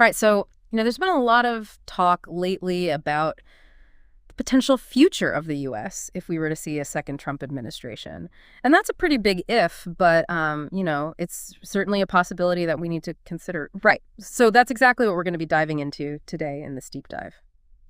Right. So, there's been a lot of talk lately about the potential future of the U.S. if we were to see a second Trump administration. And that's a pretty big if, but, it's certainly a possibility that we need to consider. Right. So that's exactly what we're going to be diving into today in this deep dive.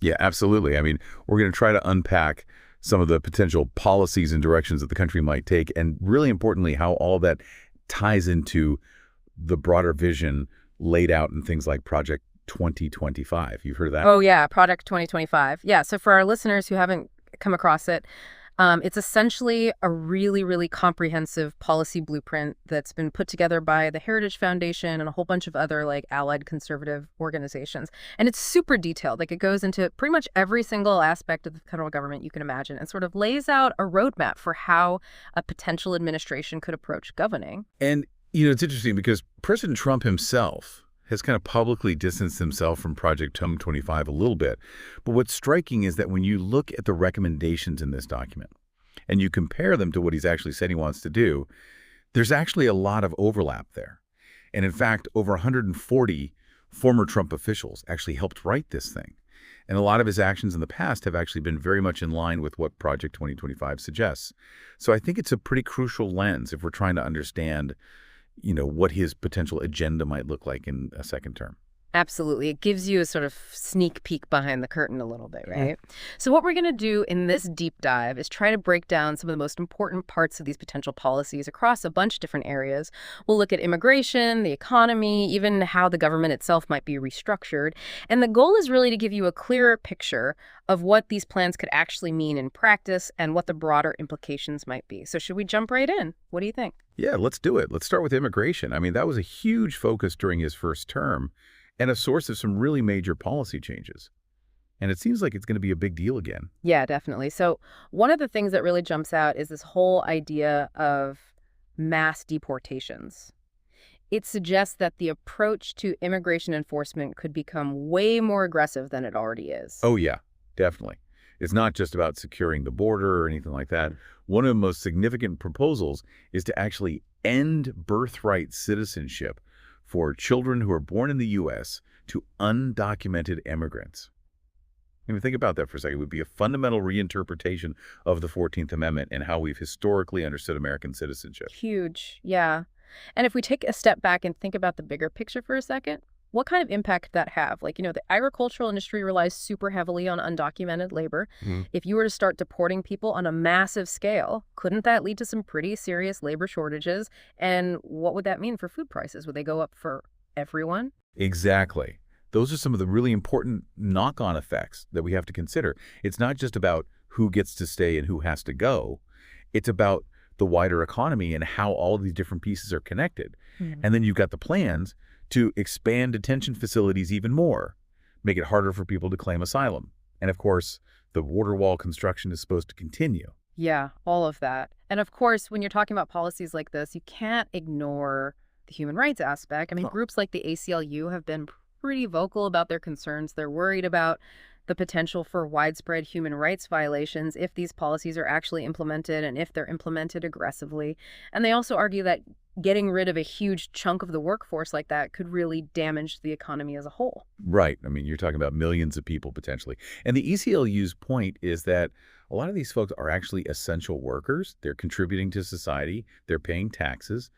Yeah, absolutely. I mean, we're going to try to unpack some of the potential policies and directions that the country might take, and really importantly, how all that ties into the broader vision laid out in things like Project 2025. You've heard of that? Oh, yeah. Project 2025. Yeah. So for our listeners who haven't come across it, it's essentially a really, really comprehensive policy blueprint that's been put together by the Heritage Foundation and a whole bunch of other allied conservative organizations. And it's super detailed. It goes into pretty much every single aspect of the federal government you can imagine and sort of lays out a roadmap for how a potential administration could approach governing. And, it's interesting because President Trump himself has kind of publicly distanced himself from Project 2025 a little bit. But what's striking is that when you look at the recommendations in this document and you compare them to what he's actually said he wants to do, there's actually a lot of overlap there. And in fact, over 140 former Trump officials actually helped write this thing. And a lot of his actions in the past have actually been very much in line with what Project 2025 suggests. So I think it's a pretty crucial lens if we're trying to understand what his potential agenda might look like in a second term. Absolutely. It gives you a sort of sneak peek behind the curtain a little bit, right? So what we're going to do in this deep dive is try to break down some of the most important parts of these potential policies across a bunch of different areas. We'll look at immigration, the economy, even how the government itself might be restructured. And the goal is really to give you a clearer picture of what these plans could actually mean in practice and what the broader implications might be. So should we jump right in? What do you think? Yeah, let's do it. Let's start with immigration. I mean, that was a huge focus during his first term and a source of some really major policy changes. And it seems like it's going to be a big deal again. Yeah, definitely. So one of the things that really jumps out is this whole idea of mass deportations. It suggests that the approach to immigration enforcement could become way more aggressive than it already is. Oh, yeah, definitely. It's not just about securing the border or anything like that. One of the most significant proposals is to actually end birthright citizenship for children who are born in the U.S. to undocumented immigrants. I mean, think about that for a second. It would be a fundamental reinterpretation of the 14th Amendment and how we've historically understood American citizenship. Huge, yeah. And if we take a step back and think about the bigger picture for a second, what kind of impact could that have? The agricultural industry relies super heavily on undocumented labor. If you were to start deporting people on a massive scale, couldn't that lead to some pretty serious labor shortages? And what would that mean for food prices? Would they go up for everyone? Exactly. Those are some of the really important knock-on effects that we have to consider. It's not just about who gets to stay and who has to go. It's about the wider economy and how all of these different pieces are connected. And then you've got the plans to expand detention facilities even more, make it harder for people to claim asylum. And of course, the border wall construction is supposed to continue. Yeah, all of that. And of course, when you're talking about policies like this, you can't ignore the human rights aspect. I mean, groups like the ACLU have been pretty vocal about their concerns. They're worried about the potential for widespread human rights violations if these policies are actually implemented and if they're implemented aggressively. And they also argue that getting rid of a huge chunk of the workforce like that could really damage the economy as a whole. Right. I mean, you're talking about millions of people potentially. And the ACLU's point is that a lot of these folks are actually essential workers. They're contributing to society. They're paying taxes.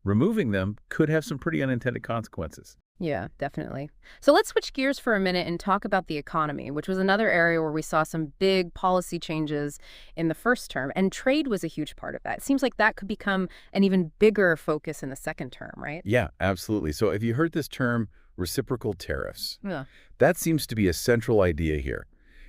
Removing them could have some pretty unintended consequences. Yeah, definitely. So let's switch gears for a minute and talk about the economy, which was another area where we saw some big policy changes in the first term. And trade was a huge part of that. It seems like that could become an even bigger focus in the second term, right? Yeah, absolutely. So have you heard this term, reciprocal tariffs? Yeah. That seems to be a central idea here.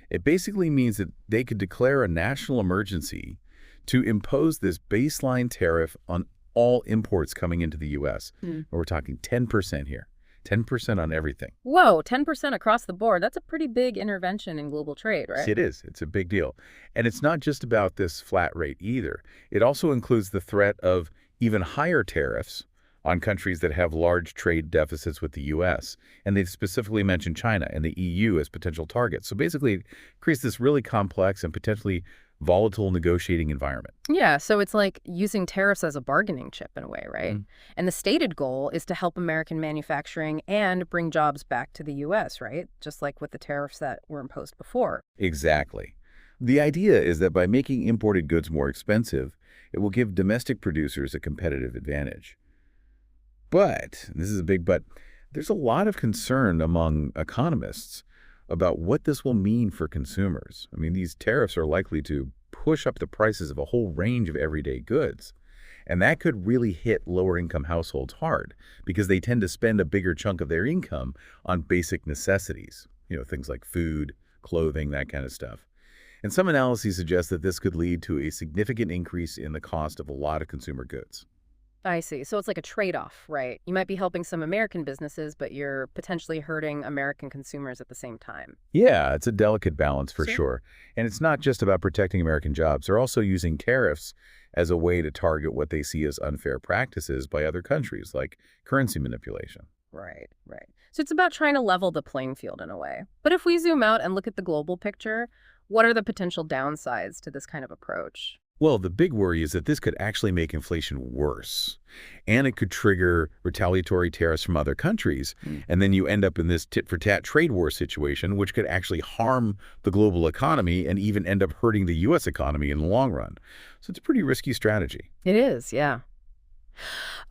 It basically means that they could declare a national emergency to impose this baseline tariff on all imports coming into the U.S. We're talking 10% here. 10% on everything. Whoa, 10% across the board. That's a pretty big intervention in global trade, right? It is. It's a big deal. And it's not just about this flat rate either. It also includes the threat of even higher tariffs on countries that have large trade deficits with the U.S. And they've specifically mentioned China and the EU as potential targets. So basically, it creates this really complex and potentially volatile negotiating environment. Yeah, so it's like using tariffs as a bargaining chip in a way, right? Mm. And the stated goal is to help American manufacturing and bring jobs back to the U.S., right? Just like with the tariffs that were imposed before. Exactly. The idea is that by making imported goods more expensive, it will give domestic producers a competitive advantage. But, and this is a big but, there's a lot of concern among economists about what this will mean for consumers. I mean, these tariffs are likely to push up the prices of a whole range of everyday goods. And that could really hit lower-income households hard because they tend to spend a bigger chunk of their income on basic necessities, things like food, clothing, that kind of stuff. And some analyses suggest that this could lead to a significant increase in the cost of a lot of consumer goods. I see. So it's like a trade-off, right? You might be helping some American businesses, but you're potentially hurting American consumers at the same time. Yeah, it's a delicate balance for Sure. sure. And it's not just about protecting American jobs. They're also using tariffs as a way to target what they see as unfair practices by other countries, like currency manipulation. Right, right. So it's about trying to level the playing field in a way. But if we zoom out and look at the global picture, what are the potential downsides to this kind of approach? Well, the big worry is that this could actually make inflation worse, and it could trigger retaliatory tariffs from other countries, and then you end up in this tit-for-tat trade war situation, which could actually harm the global economy and even end up hurting the U.S. economy in the long run. So it's a pretty risky strategy. It is, yeah.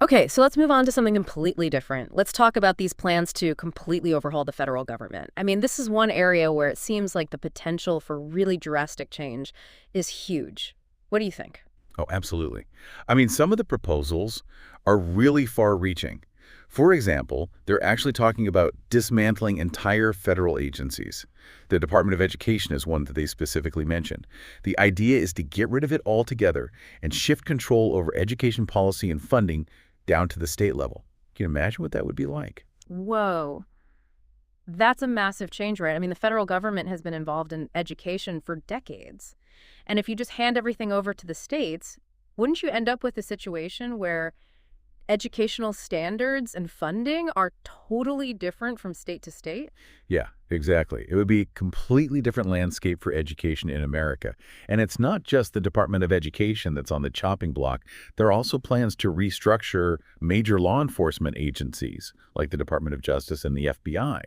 Okay, so let's move on to something completely different. Let's talk about these plans to completely overhaul the federal government. I mean, this is one area where it seems like the potential for really drastic change is huge. What do you think? Oh, absolutely. I mean, some of the proposals are really far-reaching. For example, they're actually talking about dismantling entire federal agencies. The Department of Education is one that they specifically mentioned. The idea is to get rid of it altogether and shift control over education policy and funding down to the state level. Can you imagine what that would be like? Whoa. That's a massive change, right? I mean, the federal government has been involved in education for decades. And if you just hand everything over to the states, wouldn't you end up with a situation where educational standards and funding are totally different from state to state? Yeah, exactly. It would be a completely different landscape for education in America. And it's not just the Department of Education that's on the chopping block. There are also plans to restructure major law enforcement agencies like the Department of Justice and the FBI.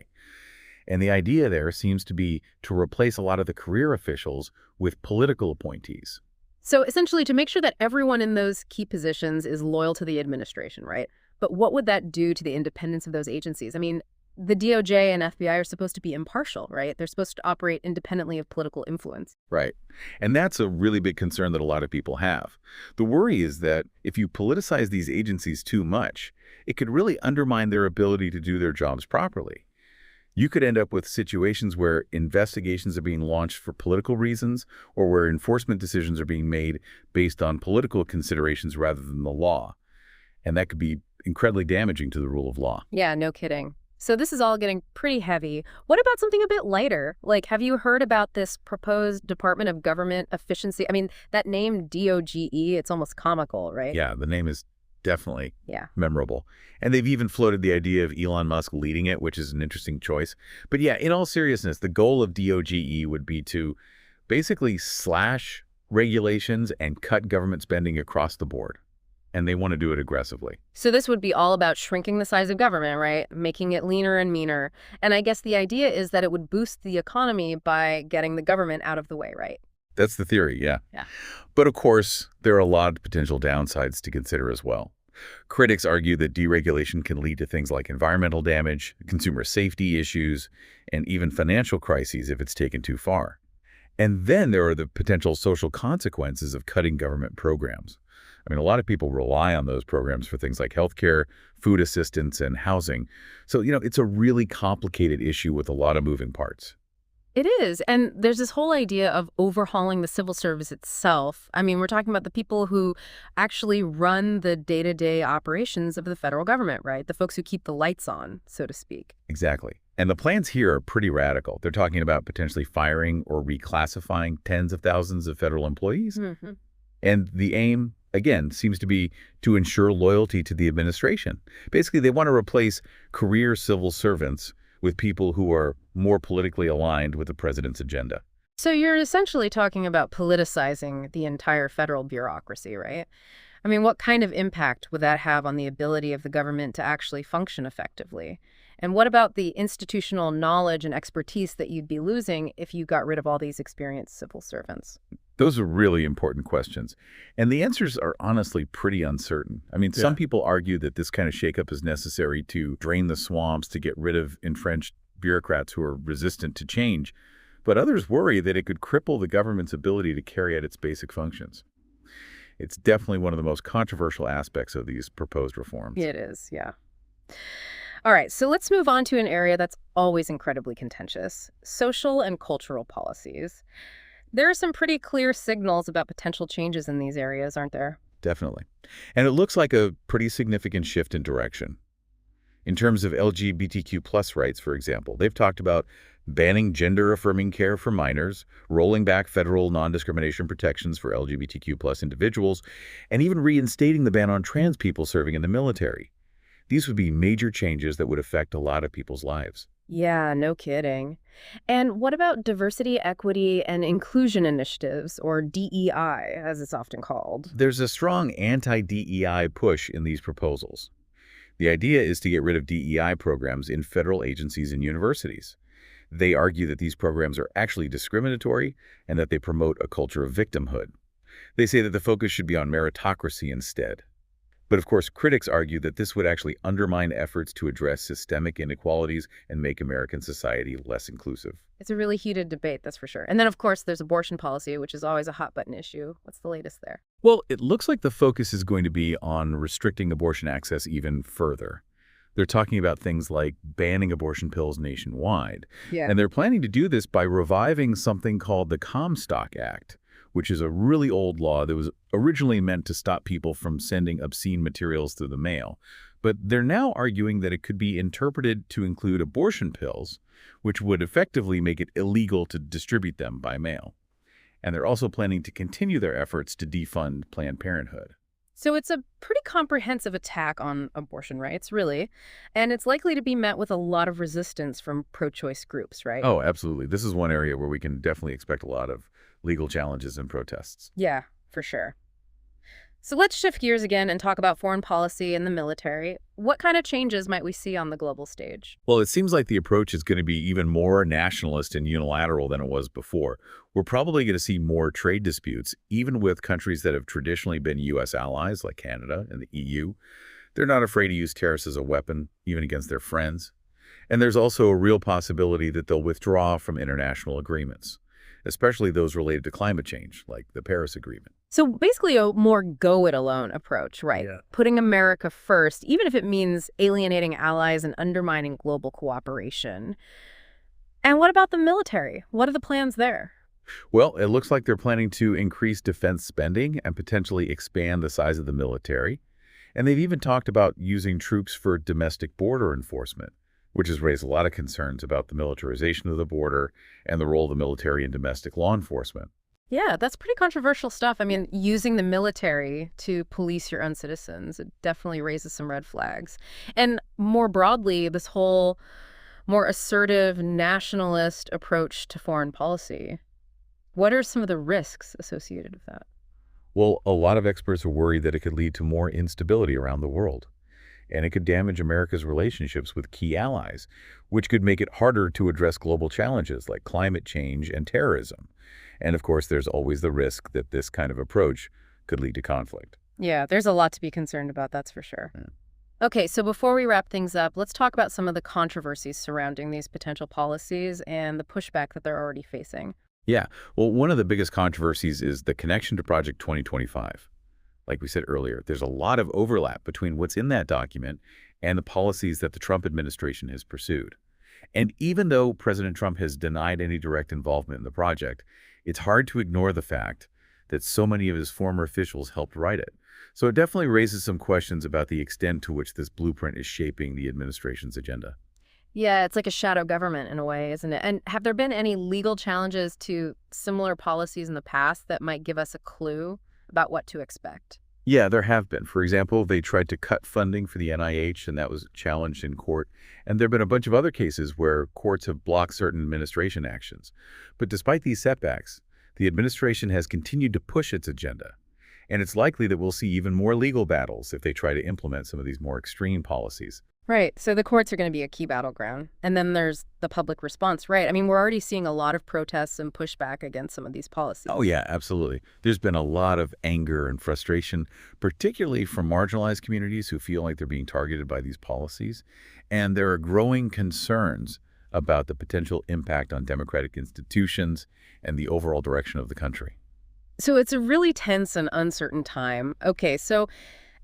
And the idea there seems to be to replace a lot of the career officials with political appointees. So essentially to make sure that everyone in those key positions is loyal to the administration, right? But what would that do to the independence of those agencies? I mean, the DOJ and FBI are supposed to be impartial, right? They're supposed to operate independently of political influence. Right. And that's a really big concern that a lot of people have. The worry is that if you politicize these agencies too much, it could really undermine their ability to do their jobs properly. You could end up with situations where investigations are being launched for political reasons or where enforcement decisions are being made based on political considerations rather than the law. And that could be incredibly damaging to the rule of law. Yeah, no kidding. So this is all getting pretty heavy. What about something a bit lighter? Like, have you heard about this proposed Department of Government Efficiency? I mean, that name DOGE, it's almost comical, right? Yeah, the name is definitely Yeah. memorable. And they've even floated the idea of Elon Musk leading it, which is an interesting choice. But yeah, in all seriousness, the goal of DOGE would be to basically slash regulations and cut government spending across the board. And they want to do it aggressively. So this would be all about shrinking the size of government, right? Making it leaner and meaner. And I guess the idea is that it would boost the economy by getting the government out of the way, right? That's the theory, yeah. Yeah. But of course, there are a lot of potential downsides to consider as well. Critics argue that deregulation can lead to things like environmental damage, consumer safety issues, and even financial crises if it's taken too far. And then there are the potential social consequences of cutting government programs. I mean, a lot of people rely on those programs for things like healthcare, food assistance, and housing. So, it's a really complicated issue with a lot of moving parts. It is. And there's this whole idea of overhauling the civil service itself. I mean, we're talking about the people who actually run the day-to-day operations of the federal government, right? The folks who keep the lights on, so to speak. Exactly. And the plans here are pretty radical. They're talking about potentially firing or reclassifying tens of thousands of federal employees. Mm-hmm. And the aim, again, seems to be to ensure loyalty to the administration. Basically, they want to replace career civil servants with people who are more politically aligned with the president's agenda. So you're essentially talking about politicizing the entire federal bureaucracy, right? I mean, what kind of impact would that have on the ability of the government to actually function effectively? And what about the institutional knowledge and expertise that you'd be losing if you got rid of all these experienced civil servants? Those are really important questions. And the answers are honestly pretty uncertain. I mean, some people argue that this kind of shakeup is necessary to drain the swamps, to get rid of entrenched bureaucrats who are resistant to change. But others worry that it could cripple the government's ability to carry out its basic functions. It's definitely one of the most controversial aspects of these proposed reforms. It is, yeah. All right, so let's move on to an area that's always incredibly contentious: social and cultural policies. There are some pretty clear signals about potential changes in these areas, aren't there? Definitely. And it looks like a pretty significant shift in direction. In terms of LGBTQ plus rights, for example, they've talked about banning gender-affirming care for minors, rolling back federal non-discrimination protections for LGBTQ plus individuals, and even reinstating the ban on trans people serving in the military. These would be major changes that would affect a lot of people's lives. Yeah, no kidding. And what about diversity, equity, and inclusion initiatives, or DEI, as it's often called? There's a strong anti-DEI push in these proposals. The idea is to get rid of DEI programs in federal agencies and universities. They argue that these programs are actually discriminatory and that they promote a culture of victimhood. They say that the focus should be on meritocracy instead. But of course, critics argue that this would actually undermine efforts to address systemic inequalities and make American society less inclusive. It's a really heated debate, that's for sure. And then, of course, there's abortion policy, which is always a hot-button issue. What's the latest there? Well, it looks like the focus is going to be on restricting abortion access even further. They're talking about things like banning abortion pills nationwide. Yeah. And they're planning to do this by reviving something called the Comstock Act, which is a really old law that was originally meant to stop people from sending obscene materials through the mail. But they're now arguing that it could be interpreted to include abortion pills, which would effectively make it illegal to distribute them by mail. And they're also planning to continue their efforts to defund Planned Parenthood. So it's a pretty comprehensive attack on abortion rights, really. And it's likely to be met with a lot of resistance from pro-choice groups, right? Oh, absolutely. This is one area where we can definitely expect a lot of legal challenges and protests. Yeah, for sure. So let's shift gears again and talk about foreign policy and the military. What kind of changes might we see on the global stage? Well, it seems like the approach is going to be even more nationalist and unilateral than it was before. We're probably going to see more trade disputes, even with countries that have traditionally been U.S. allies, like Canada and the EU. They're not afraid to use tariffs as a weapon, even against their friends. And there's also a real possibility that they'll withdraw from international agreements, especially those related to climate change, like the Paris Agreement. So basically a more go-it-alone approach, right? Yeah. Putting America first, even if it means alienating allies and undermining global cooperation. And what about the military? What are the plans there? Well, it looks like they're planning to increase defense spending and potentially expand the size of the military. And they've even talked about using troops for domestic border enforcement, which has raised a lot of concerns about the militarization of the border and the role of the military in domestic law enforcement. Yeah, that's pretty controversial stuff. I mean, using the military to police your own citizens, it definitely raises some red flags. And more broadly, this whole more assertive nationalist approach to foreign policy. What are some of the risks associated with that? Well, a lot of experts are worried that it could lead to more instability around the world, and it could damage America's relationships with key allies, which could make it harder to address global challenges like climate change and terrorism. And of course, there's always the risk that this kind of approach could lead to conflict. Yeah, there's a lot to be concerned about, that's for sure. Yeah. Okay, so before we wrap things up, let's talk about some of the controversies surrounding these potential policies and the pushback that they're already facing. Yeah, well, one of the biggest controversies is the connection to Project 2025. Like we said earlier, there's a lot of overlap between what's in that document and the policies that the Trump administration has pursued. And even though President Trump has denied any direct involvement in the project, it's hard to ignore the fact that so many of his former officials helped write it. So it definitely raises some questions about the extent to which this blueprint is shaping the administration's agenda. Yeah, it's like a shadow government in a way, isn't it? And have there been any legal challenges to similar policies in the past that might give us a clue about what to expect? Yeah, there have been. For example, they tried to cut funding for the NIH, and that was challenged in court. And there have been a bunch of other cases where courts have blocked certain administration actions. But despite these setbacks, the administration has continued to push its agenda. And it's likely that we'll see even more legal battles if they try to implement some of these more extreme policies. Right. So the courts are going to be a key battleground. And then there's the public response, right? I mean, we're already seeing a lot of protests and pushback against some of these policies. Oh, yeah, absolutely. There's been a lot of anger and frustration, particularly from marginalized communities who feel like they're being targeted by these policies. And there are growing concerns about the potential impact on democratic institutions and the overall direction of the country. So it's a really tense and uncertain time. Okay, so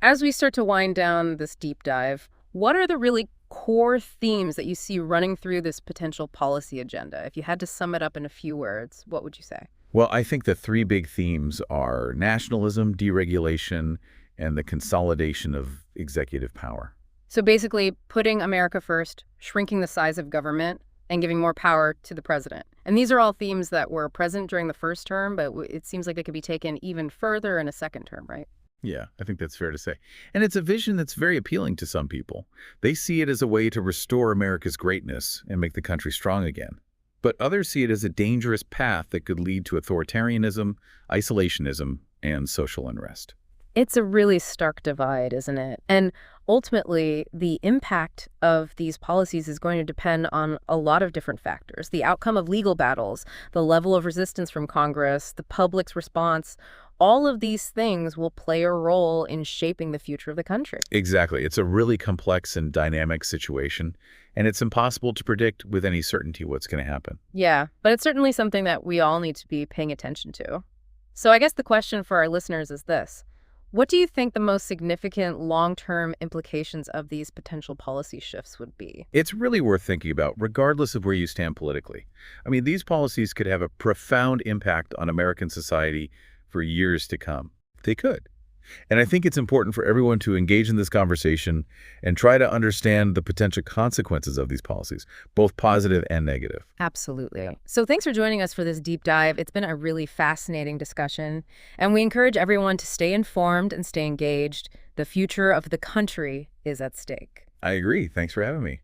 as we start to wind down this deep dive, what are the really core themes that you see running through this potential policy agenda? If you had to sum it up in a few words, what would you say? Well, I think the three big themes are nationalism, deregulation, and the consolidation of executive power. So basically, putting America first, shrinking the size of government, and giving more power to the president. And these are all themes that were present during the first term, but it seems like they could be taken even further in a second term, right? Yeah, I think that's fair to say. And it's a vision that's very appealing to some people. They see it as a way to restore America's greatness and make the country strong again. But others see it as a dangerous path that could lead to authoritarianism, isolationism, and social unrest. It's a really stark divide, isn't it? And ultimately, the impact of these policies is going to depend on a lot of different factors. The outcome of legal battles, the level of resistance from Congress, the public's response, all of these things will play a role in shaping the future of the country. Exactly. It's a really complex and dynamic situation, and it's impossible to predict with any certainty what's going to happen. Yeah, but it's certainly something that we all need to be paying attention to. So I guess the question for our listeners is this. What do you think the most significant long-term implications of these potential policy shifts would be? It's really worth thinking about, regardless of where you stand politically. I mean, these policies could have a profound impact on American society for years to come. They could. And I think it's important for everyone to engage in this conversation and try to understand the potential consequences of these policies, both positive and negative. Absolutely. So thanks for joining us for this deep dive. It's been a really fascinating discussion, and we encourage everyone to stay informed and stay engaged. The future of the country is at stake. I agree. Thanks for having me.